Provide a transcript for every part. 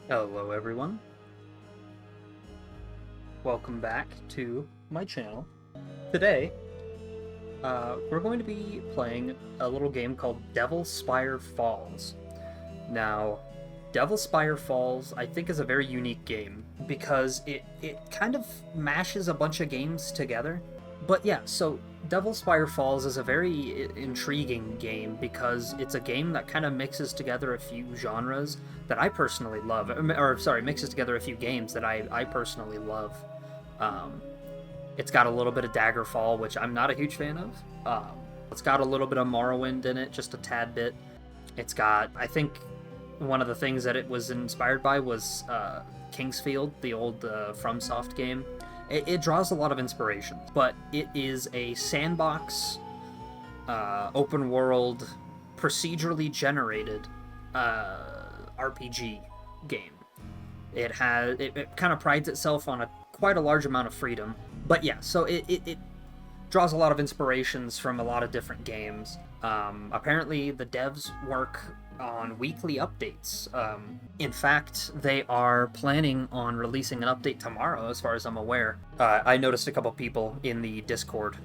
Hello everyone, welcome back to my channel. Today, we're going to be playing a little game called Spire Falls. Now, Spire Falls I think is a very unique game because it kind of mashes a bunch of games together. But yeah, so Spire Falls is a very intriguing game because it's a game that kind of mixes together a few genres that I personally love. Mixes together a few games that I personally love. Um, it's got a little bit of Daggerfall, which I'm not a huge fan of. It's got a little bit of Morrowind in it, just a tad bit. It's got, I think, one of the things that it was inspired by was Kingsfield, the old FromSoft game. It draws a lot of inspiration, but it is a sandbox, open world, procedurally generated RPG game. It kind of prides itself on quite a large amount of freedom, but yeah, so it draws a lot of inspirations from a lot of different games. Apparently, the devs work on weekly updates. In fact, they are planning on releasing an update tomorrow, as far as I'm aware. I noticed a couple people in the Discord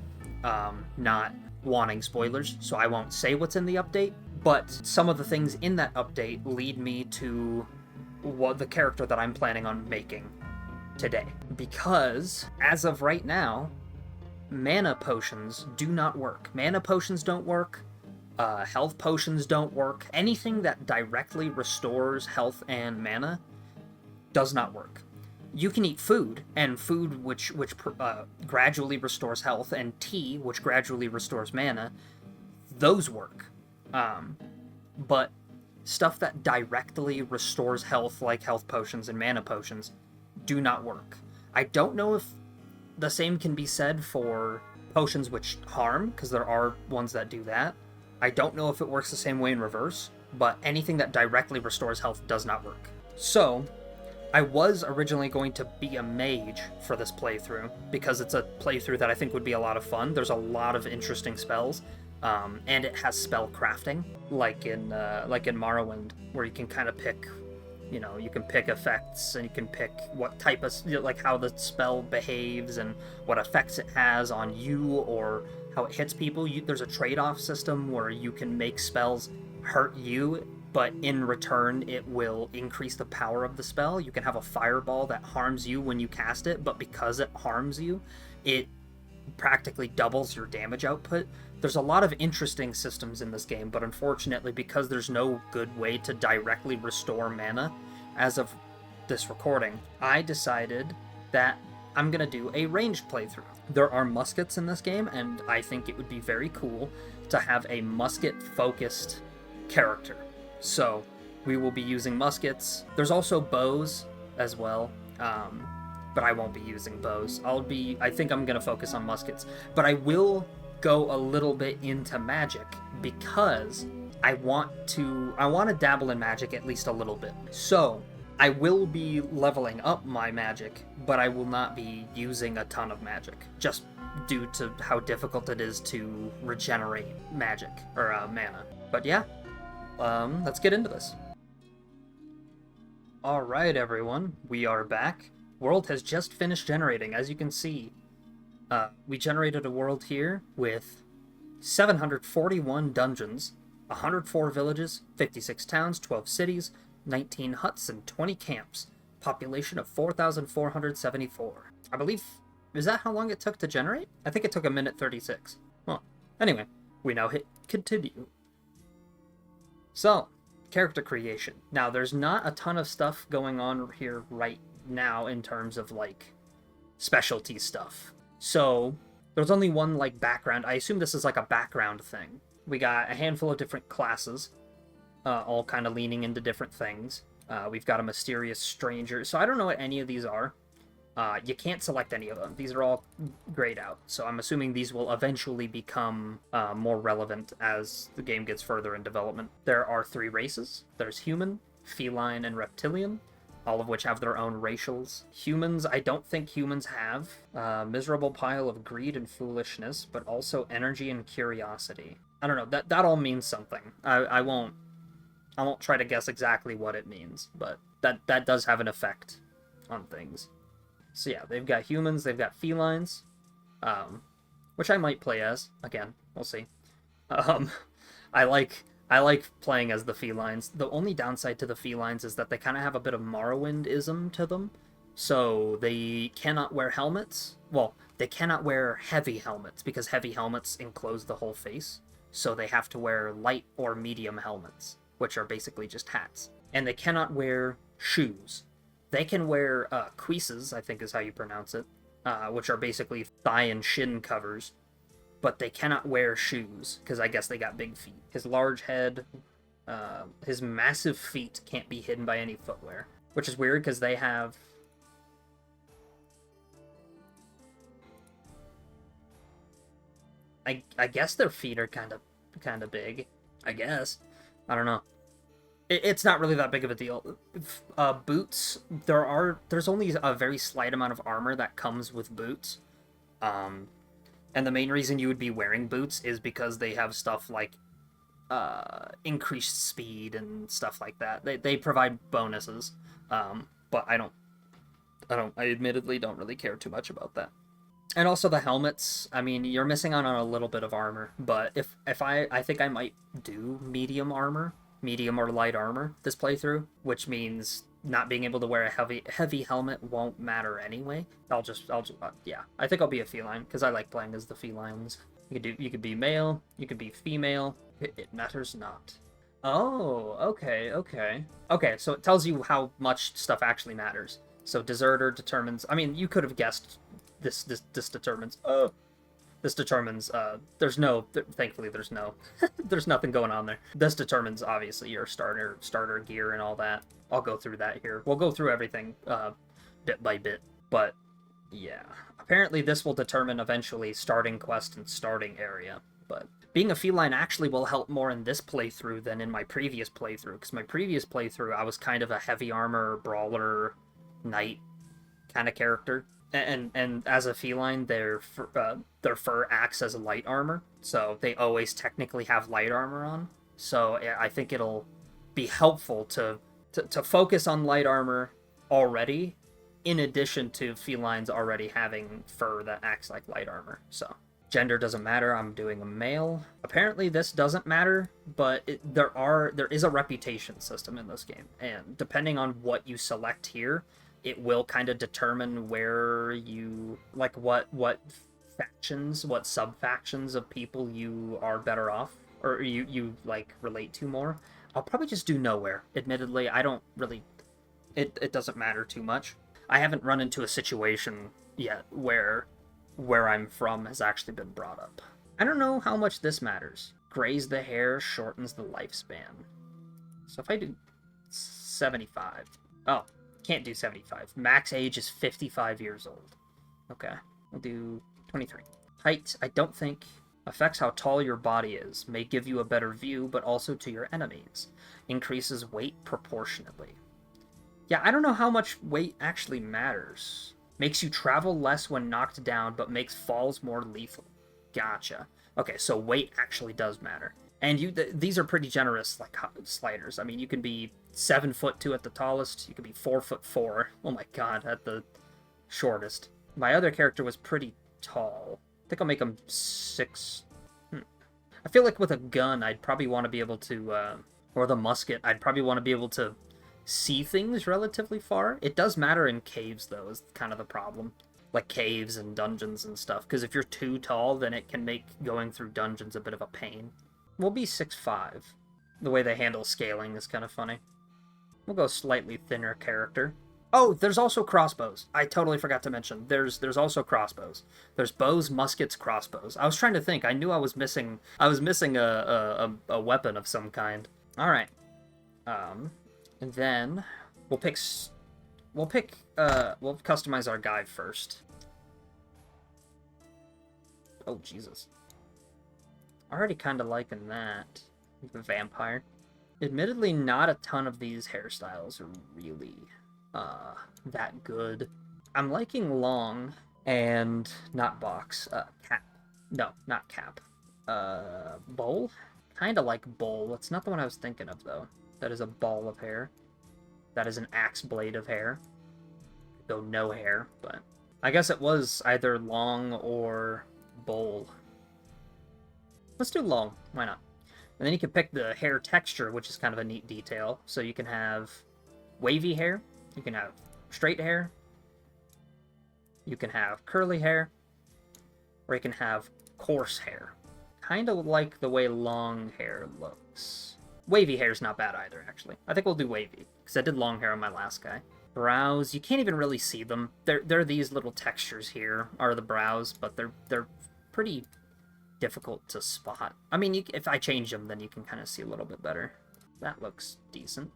not wanting spoilers, so I won't say what's in the update, but some of the things in that update lead me to the character that I'm planning on making today. Because, as of right now, mana potions do not work. Mana potions don't work. Health potions don't work. Anything that directly restores health and mana does not work. You can eat food, and food which gradually restores health, and tea, which gradually restores mana. Those work. But stuff that directly restores health, like health potions and mana potions, do not work. I don't know if the same can be said for potions which harm, because there are ones that do that. I don't know if it works the same way in reverse, but anything that directly restores health does not work. So, I was originally going to be a mage for this playthrough, because it's a playthrough that I think would be a lot of fun. There's a lot of interesting spells, and it has spell crafting, like in Morrowind, where you can kind of pick, you can pick effects, and you can pick what type of, like how the spell behaves, and what effects it has on you, or how it hits people. There's a trade-off system where you can make spells hurt you, but in return it will increase the power of the spell. You can have a fireball that harms you when you cast it, but because it harms you, it practically doubles your damage output. There's a lot of interesting systems in this game, but unfortunately, because there's no good way to directly restore mana as of this recording, I decided that I'm gonna do a ranged playthrough. There are muskets in this game, and I think it would be very cool to have a musket-focused character. So, we will be using muskets. There's also bows as well, but I won't be using bows. I think I'm gonna focus on muskets, but I will go a little bit into magic because I want to dabble in magic at least a little bit. So, I will be leveling up my magic, but I will not be using a ton of magic, just due to how difficult it is to regenerate magic, or mana. But yeah, let's get into this. Alright everyone, we are back. World has just finished generating, as you can see. We generated a world here with 741 dungeons, 104 villages, 56 towns, 12 cities, 19 huts, and 20 camps. Population of 4,474. I believe... Is that how long it took to generate? I think it took 1:36. Well, anyway, we now hit continue. So, character creation. Now, there's not a ton of stuff going on here right now in terms of, like, specialty stuff. So, there's only one, like, background. I assume this is, like, a background thing. We got a handful of different classes, all kind of leaning into different things. We've got a mysterious stranger. So I don't know what any of these are. You can't select any of them. These are all grayed out. So I'm assuming these will eventually become more relevant as the game gets further in development. There are 3 races. There's human, feline, and reptilian, all of which have their own racials. Humans, I don't think humans have. Miserable pile of greed and foolishness, but also energy and curiosity. I don't know. That all means something. I won't try to guess exactly what it means, but that does have an effect on things. So yeah, they've got humans, they've got felines, which I might play as. Again, we'll see. Um, I like playing as the felines. The only downside to the felines is that they kind of have a bit of Morrowind-ism to them. So they cannot wear helmets. Well, they cannot wear heavy helmets because heavy helmets enclose the whole face. So they have to wear light or medium helmets, which are basically just hats. And they cannot wear shoes. They can wear cuisses, I think is how you pronounce it, which are basically thigh and shin covers. But they cannot wear shoes, because I guess they got big feet. His large head, his massive feet can't be hidden by any footwear. Which is weird, because they have... I guess their feet are kind of big. I guess. I don't know. It's not really that big of a deal. Boots, there's only a very slight amount of armor that comes with boots. And the main reason you would be wearing boots is because they have stuff like increased speed and stuff like that. They provide bonuses. But I admittedly don't really care too much about that. And also the helmets, I mean, you're missing out on a little bit of armor, but if I think I might do medium or light armor this playthrough, which means not being able to wear a heavy helmet won't matter anyway. Yeah, I think I'll be a feline because I like playing as the felines. You could be male, you could be female. It matters not. Oh, okay. Okay, so it tells you how much stuff actually matters. So deserter determines. I mean, you could have guessed. This determines. This determines. There's no. Thankfully, there's no. There's nothing going on there. This determines obviously your starter gear and all that. I'll go through that here. We'll go through everything bit by bit. But yeah, apparently this will determine eventually starting quest and starting area. But being a feline actually will help more in this playthrough than in my previous playthrough. Because my previous playthrough, I was kind of a heavy armor brawler, knight kind of character. And as a feline, their fur acts as light armor, so they always technically have light armor on. So I think it'll be helpful to focus on light armor already, in addition to felines already having fur that acts like light armor. So gender doesn't matter. I'm doing a male. Apparently this doesn't matter, but there is a reputation system in this game, and depending on what you select here, it will kind of determine where you, like, what factions, what sub-factions of people you are better off, or you like, relate to more. I'll probably just do nowhere. Admittedly, I don't really... It doesn't matter too much. I haven't run into a situation yet where I'm from has actually been brought up. I don't know how much this matters. Graze the hair shortens the lifespan. So if I do 75... Oh. Can't do 75. Max age is 55 years old. Okay, we'll do 23. Height, I don't think, affects how tall your body is. May give you a better view, but also to your enemies. Increases weight proportionately. Yeah, I don't know how much weight actually matters. Makes you travel less when knocked down, but makes falls more lethal. Gotcha. Okay, so weight actually does matter. And these are pretty generous, like, sliders. I mean, you can be 7'2" at the tallest. You can be 4'4". Oh my god, at the shortest. My other character was pretty tall. I think I'll make him 6. I feel like with a gun, I'd probably want to be able to, or the musket, I'd probably want to be able to see things relatively far. It does matter in caves, though, is kind of the problem. Like caves and dungeons and stuff. Because if you're too tall, then it can make going through dungeons a bit of a pain. We'll be 6'5". The way they handle scaling is kind of funny. We'll go slightly thinner character. Oh, there's also crossbows. I totally forgot to mention. There's also crossbows. There's bows, muskets, crossbows. I was trying to think. I knew I was missing a weapon of some kind. All right. And then we'll customize our guy first. Oh, Jesus. Already kind of liking that. The vampire. Admittedly, not a ton of these hairstyles are really that good. I'm liking long and not box. Cap. No, not cap. Bowl? Kind of like bowl. It's not the one I was thinking of, though. That is a ball of hair. That is an axe blade of hair. Go no hair, but I guess it was either long or bowl. Let's do long. Why not? And then you can pick the hair texture, which is kind of a neat detail. So you can have wavy hair, you can have straight hair, you can have curly hair, or you can have coarse hair. Kind of like the way long hair looks. Wavy hair is not bad either, actually. I think we'll do wavy, because I did long hair on my last guy. Brows, you can't even really see them. They're these little textures here, are the brows, but they're pretty difficult to spot. I mean, if I change them, then you can kind of see a little bit better. That looks decent.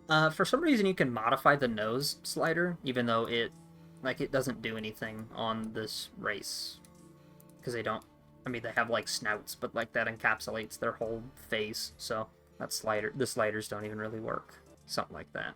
For some reason, you can modify the nose slider, even though it doesn't do anything on this race. Because they don't, I mean, they have, like, snouts, but, like, that encapsulates their whole face, so the sliders don't even really work. Something like that.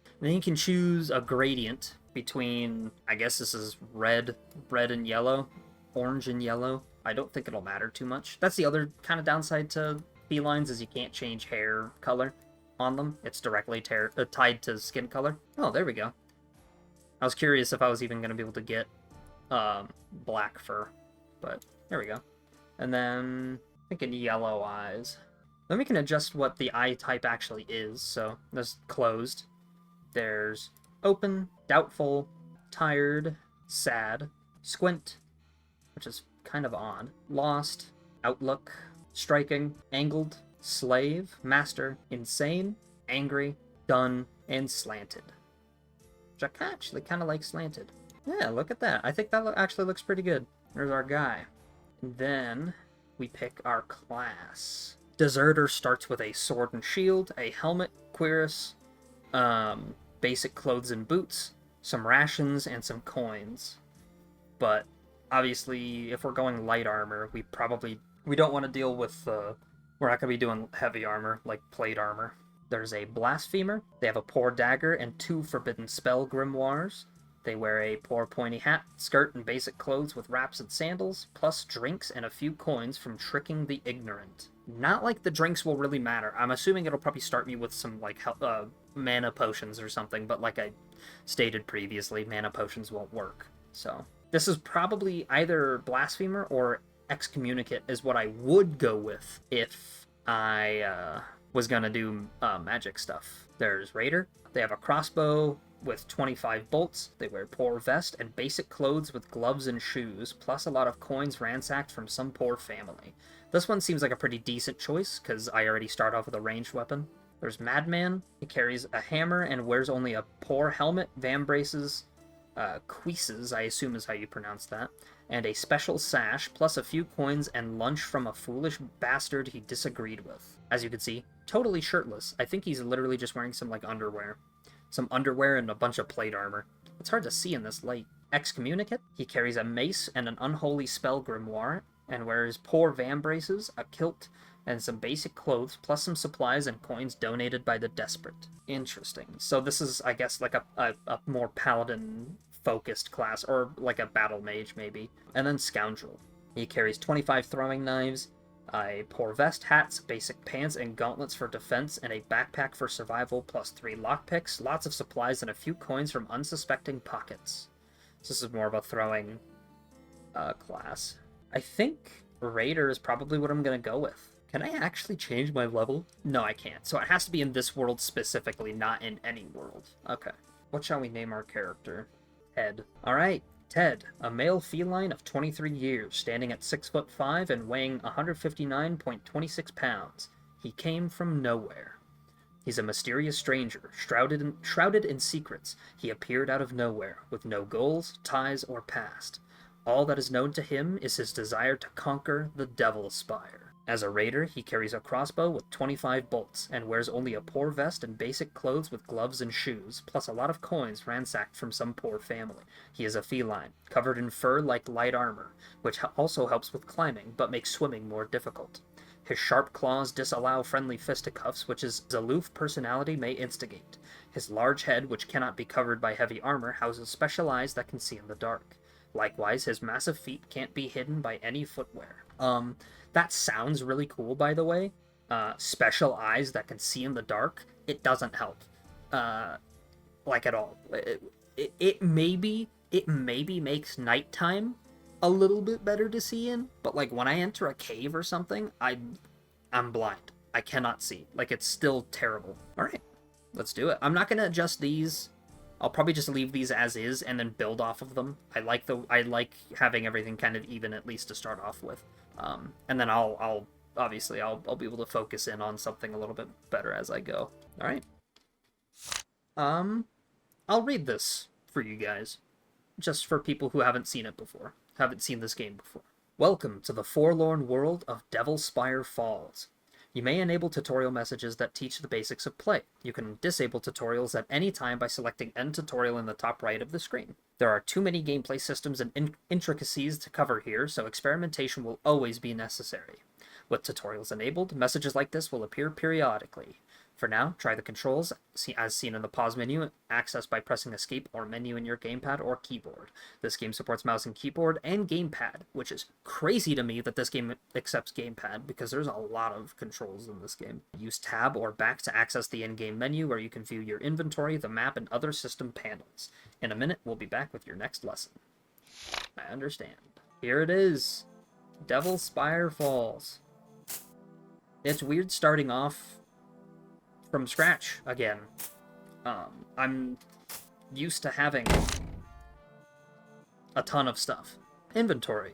And then you can choose a gradient between, I guess this is red and yellow, orange and yellow. I don't think it'll matter too much. That's the other kind of downside to felines, is you can't change hair color on them. It's directly tied to skin color. Oh, there we go. I was curious if I was even going to be able to get black fur, but there we go. And then I'm thinking yellow eyes. Then we can adjust what the eye type actually is. So there's closed, there's open, doubtful, tired, sad, squint, which is kind of odd, lost, outlook, striking, angled, slave, master, insane, angry, done, and slanted. Which I actually kind of like slanted. Yeah, look at that. I think that actually looks pretty good. There's our guy. And then we pick our class. Deserter starts with a sword and shield, a helmet, cuirass, basic clothes and boots, some rations, and some coins. But obviously, if we're going light armor, we don't want to deal with, we're not going to be doing heavy armor, like plate armor. There's a blasphemer, they have a poor dagger, and 2 forbidden spell grimoires. They wear a poor pointy hat, skirt, and basic clothes with wraps and sandals, plus drinks and a few coins from tricking the ignorant. Not like the drinks will really matter. I'm assuming it'll probably start me with some, like, mana potions or something, but like I stated previously, mana potions won't work, so... This is probably either Blasphemer or Excommunicate is what I would go with if I was gonna do magic stuff. There's Raider. They have a crossbow with 25 bolts. They wear poor vest and basic clothes with gloves and shoes, plus a lot of coins ransacked from some poor family. This one seems like a pretty decent choice, because I already start off with a ranged weapon. There's Madman. He carries a hammer and wears only a poor helmet, vambraces, cuisses, I assume is how you pronounce that, and a special sash, plus a few coins and lunch from a foolish bastard he disagreed with. As you can see, totally shirtless. I think he's literally just wearing some, like, underwear. Some underwear and a bunch of plate armor. It's hard to see in this light. Excommunicate. He carries a mace and an unholy spell grimoire, and wears poor vambraces, a kilt, and some basic clothes, plus some supplies and coins donated by the desperate. Interesting. So this is, I guess, like a more paladin-focused class, or like a battle mage, maybe. And then Scoundrel. He carries 25 throwing knives, a poor vest, hats, basic pants, and gauntlets for defense, and a backpack for survival, plus 3 lockpicks, lots of supplies, and a few coins from unsuspecting pockets. So this is more of a throwing class. I think Raider is probably what I'm going to go with. Can I actually change my level? No, I can't. So it has to be in this world specifically, not in any world. Okay. What shall we name our character? Ted. Alright, Ted. A male feline of 23 years, standing at 6'5" and weighing 159.26 pounds. He came from nowhere. He's a mysterious stranger, shrouded in secrets. He appeared out of nowhere, with no goals, ties, or past. All that is known to him is his desire to conquer the Devil Spire. As a raider, he carries a crossbow with 25 bolts, and wears only a poor vest and basic clothes with gloves and shoes, plus a lot of coins ransacked from some poor family. He is a feline, covered in fur like light armor, which also helps with climbing, but makes swimming more difficult. His sharp claws disallow friendly fisticuffs, which his aloof personality may instigate. His large head, which cannot be covered by heavy armor, houses special eyes that can see in the dark. Likewise, his massive feet can't be hidden by any footwear. That sounds really cool, by the way. Special eyes that can see in the dark. It doesn't help. like at all. It maybe makes nighttime a little bit better to see in, but like when I enter a cave or something, I'm blind. I cannot see. Like, it's still terrible. All right, let's do it. I'm not gonna adjust these. I'll probably just leave these as is and then build off of them. I like having everything kind of even, at least to start off with. And then I'll obviously I'll be able to focus in on something a little bit better as I go. All right. I'll read this for you guys, just for people who haven't seen it before, haven't seen this game before. Welcome to the forlorn world of Spire Falls. You may enable tutorial messages that teach the basics of play. You can disable tutorials at any time by selecting End Tutorial in the top right of the screen. There are too many gameplay systems and intricacies to cover here, so experimentation will always be necessary. With tutorials enabled, messages like this will appear periodically. For now, try the controls as seen in the pause menu, accessed by pressing escape or menu in your gamepad or keyboard. This game supports mouse and keyboard and gamepad, which is crazy to me that this game accepts gamepad, because there's a lot of controls in this game. Use tab or back to access the in-game menu, where you can view your inventory, the map, and other system panels. In a minute, we'll be back with your next lesson. I understand. Here it is. Spire Falls. It's weird starting off from scratch again. I'm used to having a ton of stuff. Inventory.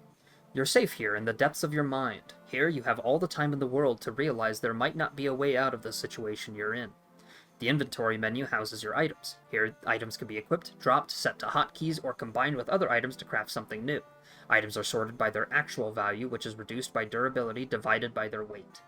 You're safe here in the depths of your mind. Here you have all the time in the world to realize there might not be a way out of the situation you're in. The inventory menu houses your items. Here, items can be equipped, dropped, set to hotkeys, or combined with other items to craft something new. Items are sorted by their actual value, which is reduced by durability divided by their weight.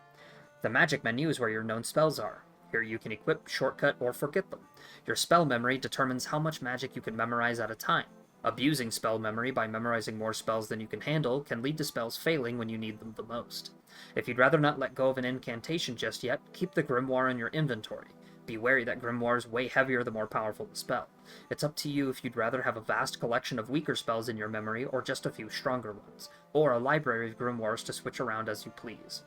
The magic menu is where your known spells are. Here you can equip, shortcut, or forget them. Your spell memory determines how much magic you can memorize at a time. Abusing spell memory by memorizing more spells than you can handle can lead to spells failing when you need them the most. If you'd rather not let go of an incantation just yet, keep the grimoire in your inventory. Be wary that grimoire is way heavier the more powerful the spell. It's up to you if you'd rather have a vast collection of weaker spells in your memory or just a few stronger ones, or a library of grimoires to switch around as you please.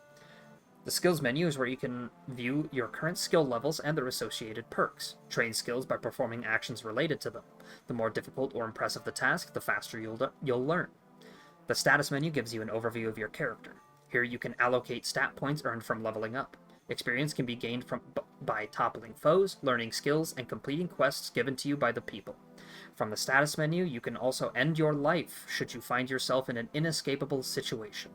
The skills menu is where you can view your current skill levels and their associated perks. Train skills by performing actions related to them. The more difficult or impressive the task, the faster you'll learn. The status menu gives you an overview of your character. Here you can allocate stat points earned from leveling up. Experience can be gained by toppling foes, learning skills, and completing quests given to you by the people. From the status menu, you can also end your life should you find yourself in an inescapable situation.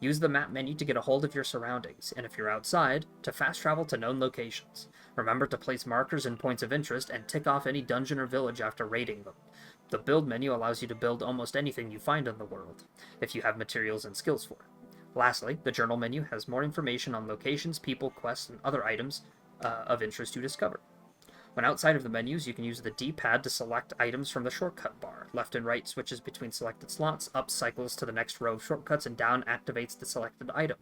Use the map menu to get a hold of your surroundings, and if you're outside, to fast travel to known locations. Remember to place markers in points of interest and tick off any dungeon or village after raiding them. The build menu allows you to build almost anything you find in the world, if you have materials and skills for it. Lastly, the journal menu has more information on locations, people, quests, and other items of interest you discover. When outside of the menus, you can use the D-pad to select items from the shortcut bar. Left and right switches between selected slots, up cycles to the next row of shortcuts, and down activates the selected item.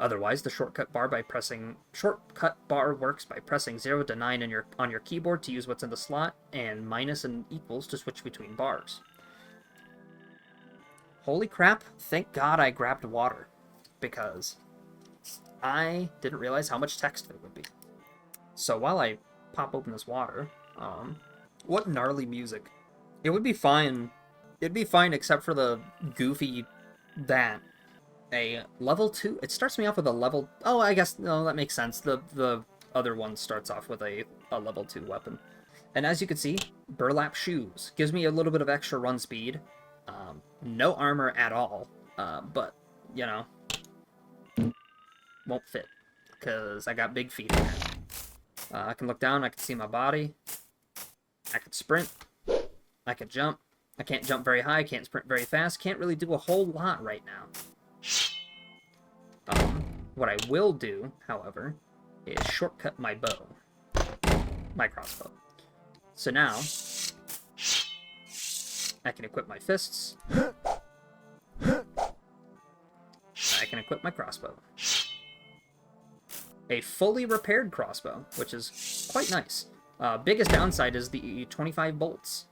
Otherwise, the shortcut bar works by pressing 0 to 9 on your keyboard to use what's in the slot, and minus and equals to switch between bars. Holy crap, thank God I grabbed water, because I didn't realize how much text there would be. So while I pop open this water, what gnarly music. It would be fine. It'd be fine except for the goofy that a level 2, it starts me off with a level, oh, I guess, no, that makes sense. The other one starts off with a level 2 weapon. And as you can see, burlap shoes gives me a little bit of extra run speed. No armor at all, but, you know, won't fit, because I got big feet. I can look down, I can see my body, I can sprint, I can jump. I can't jump very high, can't sprint very fast, can't really do a whole lot right now. What I will do, however, is shortcut my bow, my crossbow. So now, I can equip my fists, I can equip my crossbow. A fully repaired crossbow, which is quite nice. Biggest downside is the 25 bolts.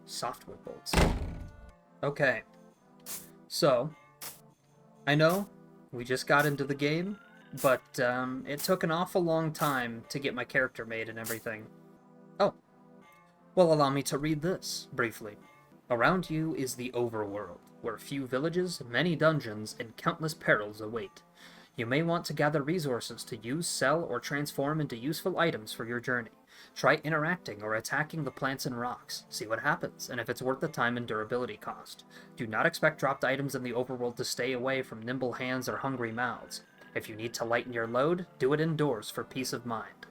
Softwood bolts. Okay. So, I know we just got into the game, but it took an awful long time to get my character made and everything. Oh, well, allow me to read this, briefly. Around you is the overworld, where few villages, many dungeons, and countless perils await. You may want to gather resources to use, sell, or transform into useful items for your journey. Try interacting or attacking the plants and rocks. See what happens, and if it's worth the time and durability cost. Do not expect dropped items in the overworld to stay away from nimble hands or hungry mouths. If you need to lighten your load, do it indoors for peace of mind.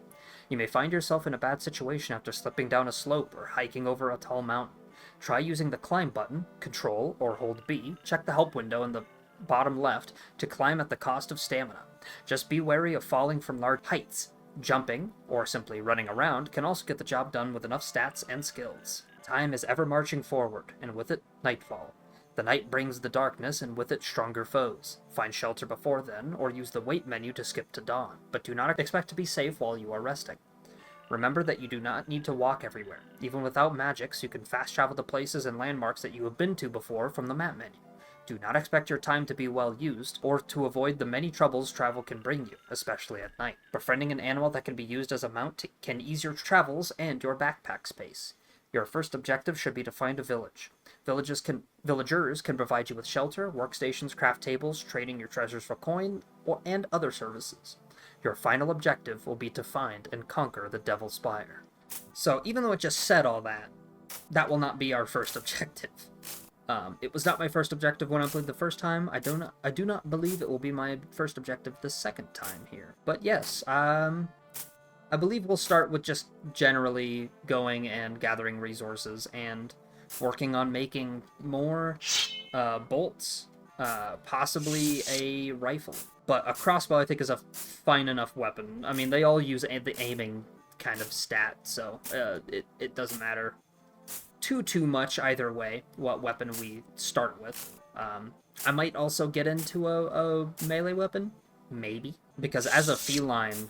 You may find yourself in a bad situation after slipping down a slope or hiking over a tall mountain. Try using the climb button, Control, or hold B, check the help window in the bottom left, to climb at the cost of stamina. Just be wary of falling from large heights. Jumping, or simply running around, can also get the job done with enough stats and skills. Time is ever marching forward, and with it, nightfall. The night brings the darkness, and with it, stronger foes. Find shelter before then, or use the wait menu to skip to dawn, but do not expect to be safe while you are resting. Remember that you do not need to walk everywhere. Even without magics, you can fast travel to places and landmarks that you have been to before from the map menu. Do not expect your time to be well used, or to avoid the many troubles travel can bring you, especially at night. Befriending an animal that can be used as a mount can ease your travels and your backpack space. Your first objective should be to find a village. Villagers can provide you with shelter, workstations, craft tables, trading your treasures for coin, and other services. Your final objective will be to find and conquer the Devil's Spire. So even though it just said all that, that will not be our first objective. It was not my first objective when I played the first time. I do not believe it will be my first objective the second time here. But yes, I believe we'll start with just generally going and gathering resources and working on making more bolts, possibly a rifle. But a crossbow, I think, is a fine enough weapon. I mean, they all use the aiming kind of stat, so it doesn't matter too much either way what weapon we start with. I might also get into a melee weapon, maybe, because as a feline,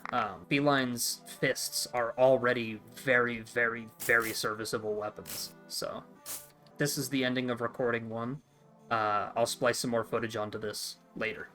feline's fists are already very, very, very serviceable weapons. So this is the ending of recording 1. I'll splice some more footage onto this later.